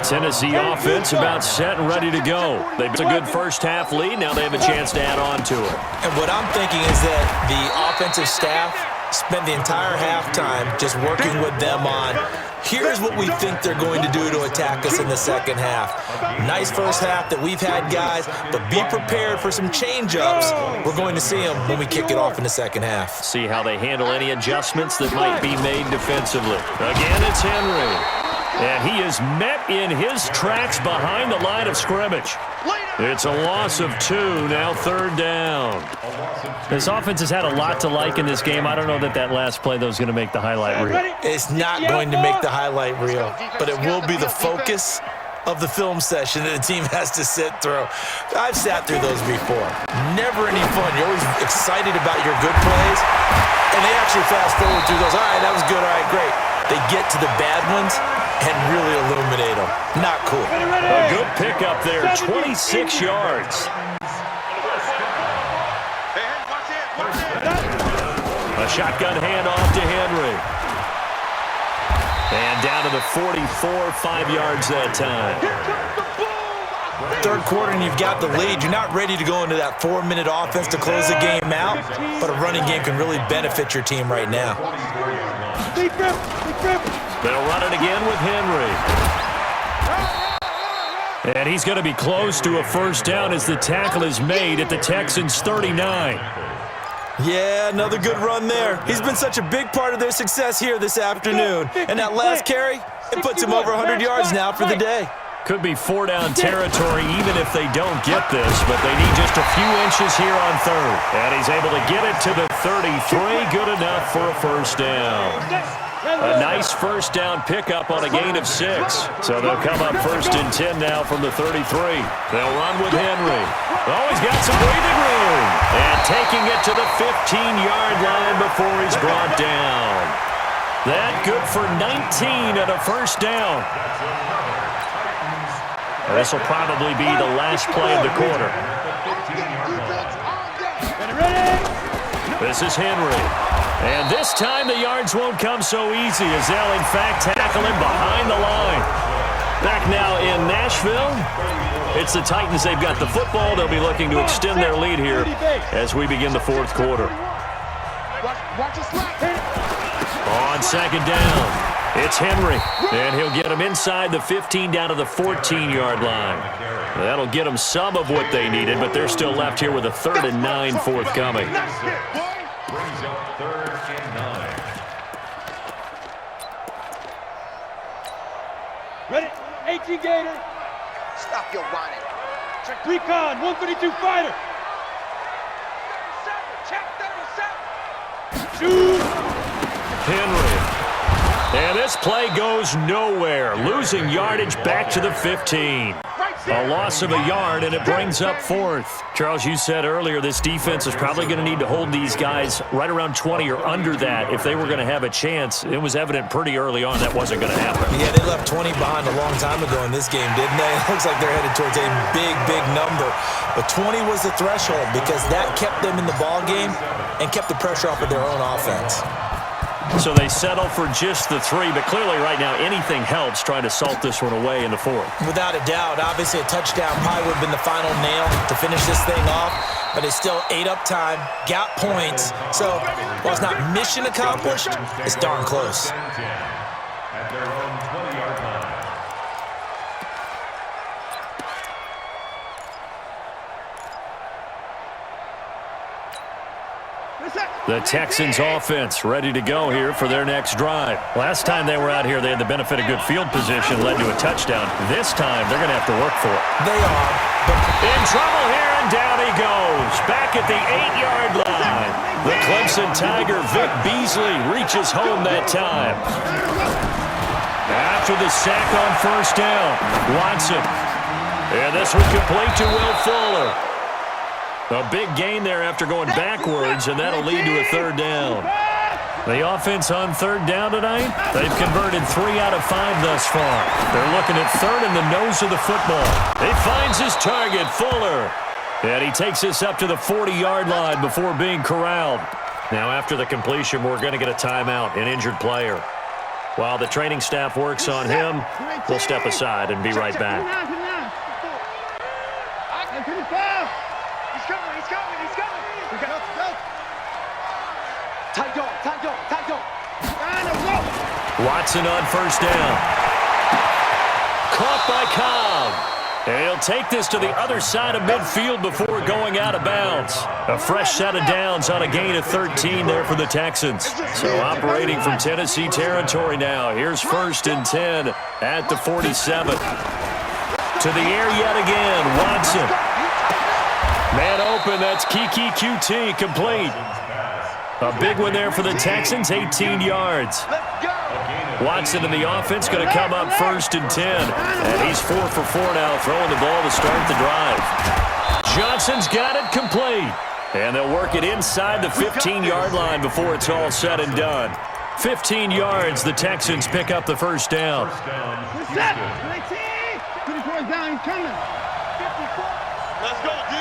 Tennessee offense about set and ready to go. They've got a good first-half lead. Now they have a chance to add on to it. And what I'm thinking is that the offensive staff spent the entire halftime just working with them on, here's what we think they're going to do to attack us in the second half. Nice first half that we've had, guys, but be prepared for some change-ups. We're going to see them when we kick it off in the second half. See how they handle any adjustments that might be made defensively. Again, it's Henry. And he is met in his tracks behind the line of scrimmage. It's a loss of 2, now third down. This offense has had a lot to like in this game. I don't know that last play, though, is going to make the highlight reel. It's not going to make the highlight reel, but it will be the focus of the film session that the team has to sit through. I've sat through those before. Never any fun. You're always excited about your good plays, and they actually fast forward through those. All right, that was good. All right, great. They get to the bad ones and really illuminate them. Not cool. A good pickup there, 26 yards. A shotgun handoff to Henry. And down to the 44, 5 yards that time. Third quarter and you've got the lead. You're not ready to go into that 4-minute offense to close the game out, but a running game can really benefit your team right now. They'll run it again with Henry. And he's going to be close to a first down as the tackle is made at the Texans' 39. Yeah, another good run there. He's been such a big part of their success here this afternoon. And that last carry, it puts him over 100 yards now for the day. Could be 4-down territory even if they don't get this, but they need just a few inches here on third. And he's able to get it to the 33, good enough for a first down. A nice first down pickup on a gain of 6. So they'll come up 1st and 10 now from the 33. They'll run with Henry. Oh, he's got some breathing room. And taking it to the 15-yard line before he's brought down. That good for 19 and a first down. This will probably be the last play of the quarter. This is Henry. And this time the yards won't come so easy as they'll in fact tackle him behind the line. Back now in Nashville. It's the Titans. They've got the football. They'll be looking to extend their lead here as we begin the fourth quarter. On second down. It's Henry, and he'll get him inside the 15 down to the 14-yard line. That'll get them some of what they needed, but they're still left here with a 3rd and 9 forthcoming. brings up 3rd and 9. Ready? 18 Gator. Stop your whining. Recon, 132 fighter. 37, check 37. Shoot. Henry. And this play goes nowhere. Losing yardage back to the 15. A loss of a yard, and it brings up 4th. Charles, you said earlier this defense is probably going to need to hold these guys right around 20 or under that if they were going to have a chance. It was evident pretty early on that wasn't going to happen. Yeah, they left 20 behind a long time ago in this game, didn't they? It looks like they're headed towards a big, big number. But 20 was the threshold because that kept them in the ball game and kept the pressure off of their own offense. So they settle for just the 3, but clearly right now anything helps trying to salt this one away in the 4th. Without a doubt, obviously a touchdown probably would have been the final nail to finish this thing off, but it's still ate up time, got points. So while it's not mission accomplished, it's darn close. At their own 20-yard line. The Texans offense ready to go here for their next drive. Last time they were out here, they had the benefit of good field position, led to a touchdown. This time, they're going to have to work for it. They are. In trouble here, and down he goes. Back at the 8-yard line. The Clemson Tiger, Vic Beasley, reaches home that time. After the sack on 1st down, Watson. And this one complete to Will Fuller. A big gain there after going backwards, and that'll lead to a 3rd down. The offense on 3rd down tonight, they've converted 3 out of 5 thus far. They're looking at 3rd in the nose of the football. He finds his target, Fuller. And he takes this up to the 40-yard line before being corralled. Now after the completion, we're going to get a timeout, an injured player. While the training staff works on him, we'll step aside and be right back. Watson on 1st down. Caught by Cobb. And he'll take this to the other side of midfield before going out of bounds. A fresh set of downs on a gain of 13 there for the Texans. So operating from Tennessee territory now. Here's 1st and 10 at the 47. To the air yet again, Watson. Man open, that's Kiki QT, complete. A big one there for the Texans, 18 yards. Watson in the offense going to come up 1st and 10. And he's 4 for 4 now, throwing the ball to start the drive. Johnson's got it complete. And they'll work it inside the 15-yard line before it's all said and done. 15 yards, the Texans pick up the 1st down. Down, he's coming. 54. Let's go, D.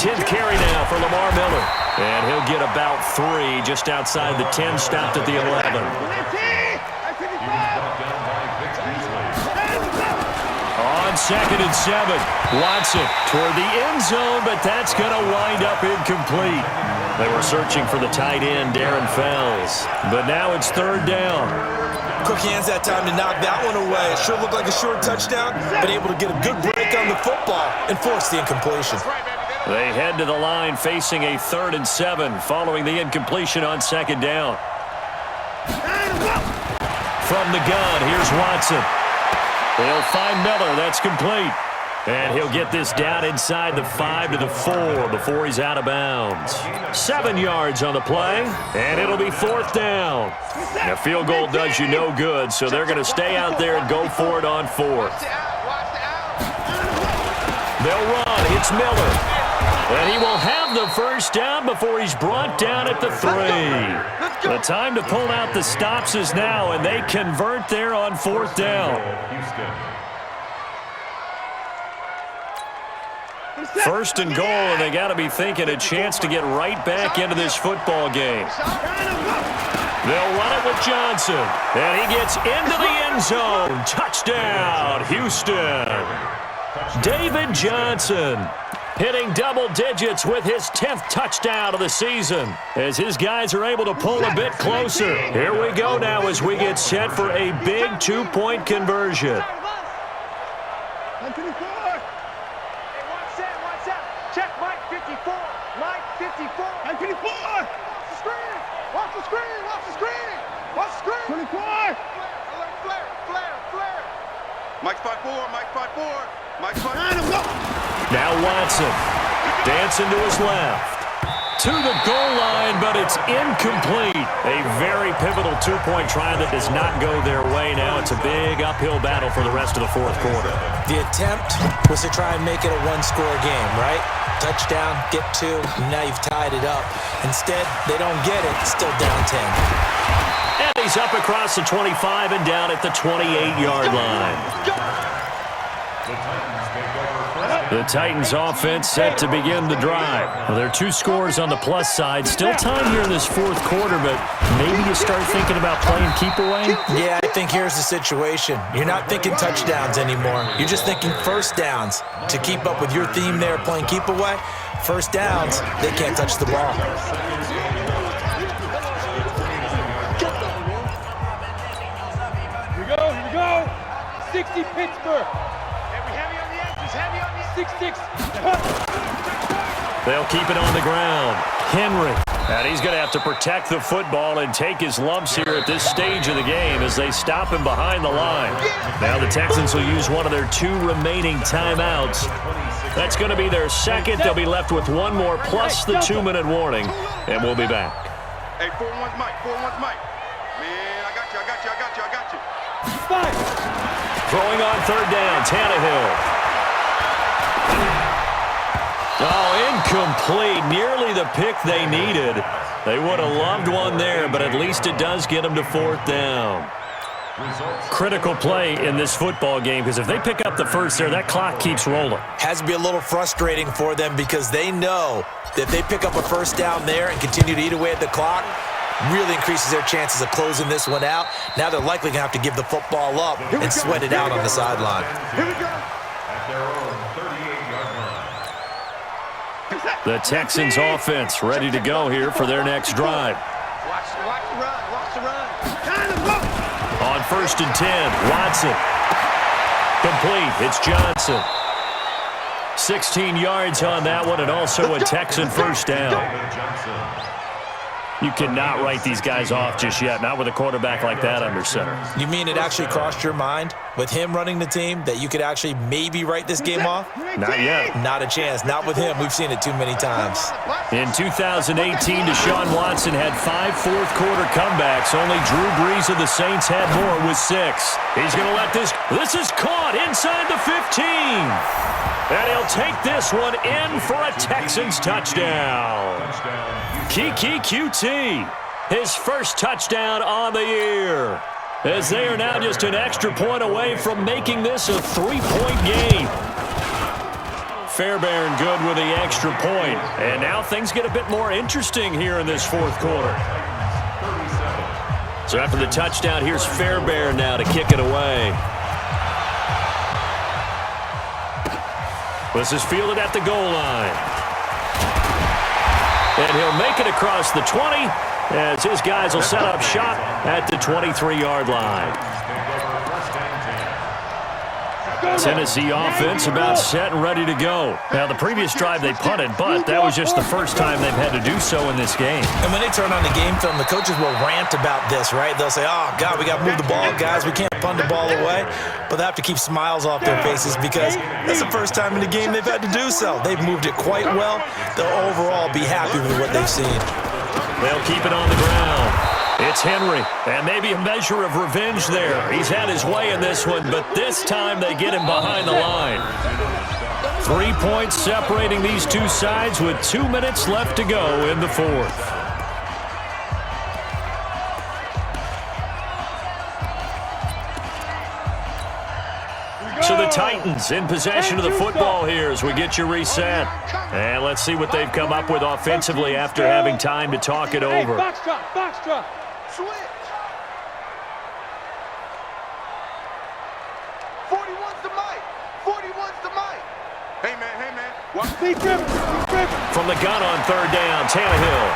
10th carry now for Lamar Miller. And he'll get about 3 just outside the 10, stopped at the 11. On 2nd and 7, Watson toward the end zone, but that's going to wind up incomplete. They were searching for the tight end, Darren Fells. But now it's 3rd down. Quick hands that time to knock that one away. It sure looked like a short touchdown, but able to get a good break on the football and force the incompletion. They head to the line facing a 3rd and 7 following the incompletion on 2nd down. From the gun, here's Watson. They'll find Miller. That's complete. And he'll get this down inside the 5 to the 4 before he's out of bounds. 7 yards on the play, and it'll be 4th down. A field goal does you no good, so they're going to stay out there and go for it on 4th. They'll run. It's Miller. And he will have the 1st down before he's brought down at the 3. The time to pull out the stops is now, and they convert there on 4th down. 1st and goal, and they got to be thinking a chance to get right back into this football game. They'll run it with Johnson, and he gets into the end zone. Touchdown, Houston. David Johnson hitting double digits with his 10th touchdown of the season as his guys are able to pull a bit closer. Here we go now as we get set for a big 2-point conversion. Check Mike 54. Hey, 24. Watch the screen. Watch the screen. Watch the screen. Watch the screen. 24. Flare. Mike 5-4, Mike 5-4, Mike 5-4. Now Watson, dancing to his left. To the goal line, but it's incomplete. A very pivotal two-point try that does not go their way. Now it's a big uphill battle for the rest of the fourth quarter. The attempt was to try and make it a one-score game, right? Touchdown, get two, and now you've tied it up. Instead, they don't get it. It's still down 10. And he's up across the 25 and down at the 28-yard line. The Titans offense set to begin the drive. Well, there are two scores on the plus side. Still time here in this fourth quarter, but maybe you start thinking about playing keep away? Yeah, I think here's the situation. You're not thinking touchdowns anymore. You're just thinking first downs. To keep up with your theme there, playing keep away, first downs, they can't touch the ball. Here we go. 60 Pittsburgh. Heavy on the edges. 6-6. They'll keep it on the ground. Henry. And he's going to have to protect the football and take his lumps here at this stage of the game as they stop him behind the line. Now the Texans will use one of their two remaining timeouts. That's going to be their second. They'll be left with one more plus the 2-minute warning, and we'll be back. Hey, 4-1's Mike, 4-1's Mike. Man, I got you. Throwing on third down, Tannehill. Oh, incomplete. Nearly the pick they needed. They would have loved one there, but at least it does get them to fourth down. Critical play in this football game, because if they pick up the first there, that clock keeps rolling. Has to be a little frustrating for them because they know that if they pick up a first down there and continue to eat away at the clock, really increases their chances of closing this one out. Now they're likely going to have to give the football up and sweat it out on the sideline. Here we go. The Texans offense ready to go here for their next drive. Watch the run. On 1st and 10, Watson. Complete. It's Johnson. 16 yards on that one, and also a Texan first down. You cannot write these guys off just yet, not with a quarterback like that under center. You mean it actually crossed your mind with him running the team that you could actually maybe write this game off? Not yet. Not a chance. Not with him. We've seen it too many times. In 2018, Deshaun Watson had 5 fourth-quarter comebacks. Only Drew Brees of the Saints had more with 6. He's going to let this. This is caught inside the 15. And he'll take this one in for a Texans touchdown. Kiki QT, his first touchdown on the year, as they are now just an extra point away from making this a 3-point game. Fairbairn good with the extra point, and now things get a bit more interesting here in this fourth quarter. So after the touchdown, here's Fairbairn now to kick it away. This is fielded at the goal line. And he'll make it across the 20 as his guys will set up shop at the 23-yard line. Tennessee offense about set and ready to go. Now, the previous drive they punted, but that was just the first time they've had to do so in this game. And when they turn on the game film, the coaches will rant about this, right? They'll say, oh, God, we got to move the ball, guys. We can't punt the ball away. But they have to keep smiles off their faces because that's the first time in the game they've had to do so. They've moved it quite well. They'll overall be happy with what they've seen. They'll keep it on the ground. It's Henry, and maybe a measure of revenge there. He's had his way in this one, but this time they get him behind the line. 3 points separating these two sides with 2 minutes left to go in the fourth. So the Titans in possession of the football here as we get you reset. And let's see what they've come up with offensively after having time to talk it over. Box drop. Switch. 41's the mic. Hey, man. What? Deep driven. From the gun on third down, Tannehill.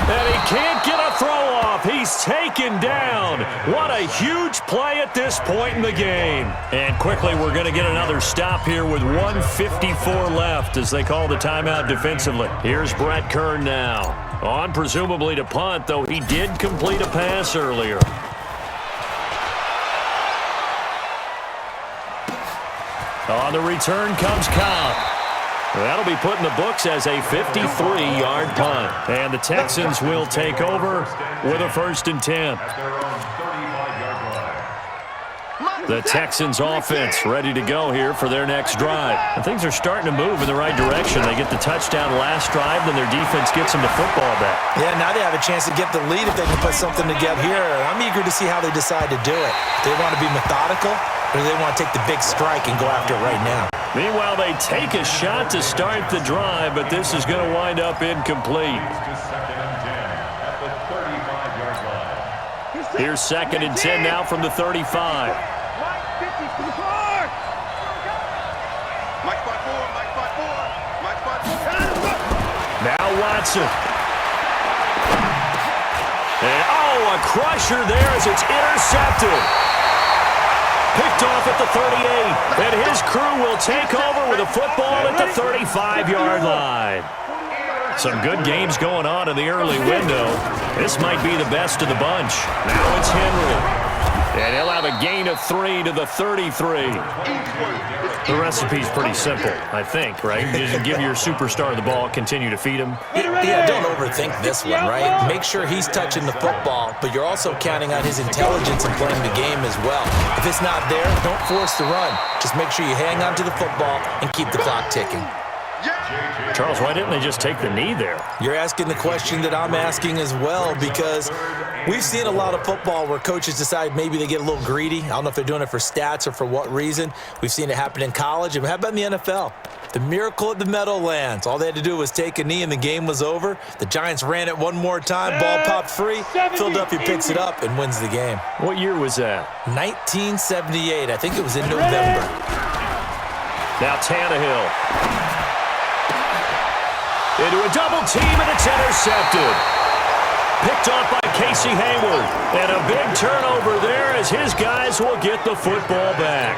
And he can't get a throw off. He's taken down. What a huge play at this point in the game. And quickly, we're going to get another stop here with 1:54 left as they call the timeout defensively. Here's Brett Kern now. On presumably to punt, though he did complete a pass earlier. On the return comes Cobb. That'll be put in the books as a 53-yard punt. And the Texans will take over with a 1st and 10. The Texans offense ready to go here for their next drive. And things are starting to move in the right direction. They get the touchdown last drive, then their defense gets them the football back. Yeah, now they have a chance to get the lead if they can put something together here. I'm eager to see how they decide to do it. Do they want to be methodical, or do they want to take the big strike and go after it right now? Meanwhile, they take a shot to start the drive, but this is going to wind up incomplete. Here's 2nd and 10 now from the 35. Now Watson. And, a crusher there as it's intercepted. Picked off at the 38. And his crew will take over with a football at the 35-yard line. Some good games going on in the early window. This might be the best of the bunch. Now it's Henry. And he'll have a gain of 3 to the 33. The recipe's pretty simple, I think, right? You just give your superstar the ball, continue to feed him. Yeah, don't overthink this one, right? Make sure he's touching the football, but you're also counting on his intelligence in playing the game as well. If it's not there, don't force the run. Just make sure you hang on to the football and keep the clock ticking. Charles, why didn't they just take the knee there? You're asking the question that I'm asking as well, because we've seen a lot of football where coaches decide maybe they get a little greedy. I don't know if they're doing it for stats or for what reason. We've seen it happen in college. And how about in the NFL? The miracle at the Meadowlands. All they had to do was take a knee and the game was over. The Giants ran it one more time. Ball popped free. Philadelphia picks it up and wins the game. What year was that? 1978. I think it was in November. Now Tannehill. Into a double team, and it's intercepted. Picked off by Casey Hayward. And a big turnover there as his guys will get the football back.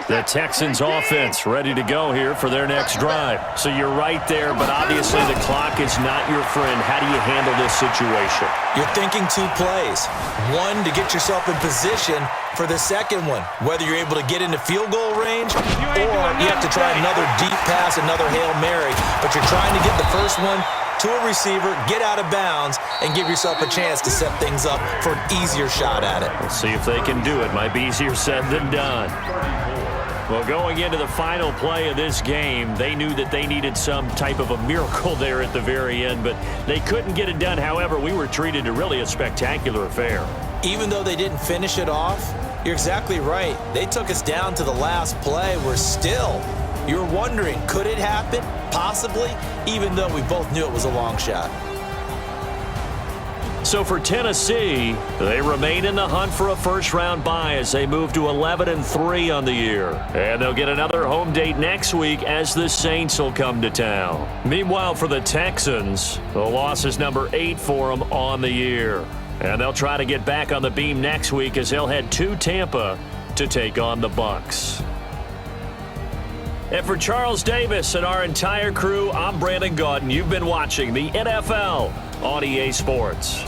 The Texans offense ready to go here for their next drive. So you're right there, but obviously the clock is not your friend. How do you handle this situation? You're thinking 2 plays. One, to get yourself in position for the second one, whether you're able to get into field goal range or you have to try another deep pass, another Hail Mary, but you're trying to get the first one to a receiver, get out of bounds, and give yourself a chance to set things up for an easier shot at it. We'll see if they can do it. Might be easier said than done. Well, going into the final play of this game, they knew that they needed some type of a miracle there at the very end, but they couldn't get it done. However, we were treated to really a spectacular affair. Even though they didn't finish it off, you're exactly right. They took us down to the last play. We're still, you're wondering, could it happen? Possibly, even though we both knew it was a long shot. So for Tennessee, they remain in the hunt for a first-round bye as they move to 11-3 on the year. And they'll get another home date next week as the Saints will come to town. Meanwhile, for the Texans, the loss is number 8 for them on the year. And they'll try to get back on the beam next week as they'll head to Tampa to take on the Bucs. And for Charles Davis and our entire crew, I'm Brandon Gaudin. You've been watching the NFL on EA Sports.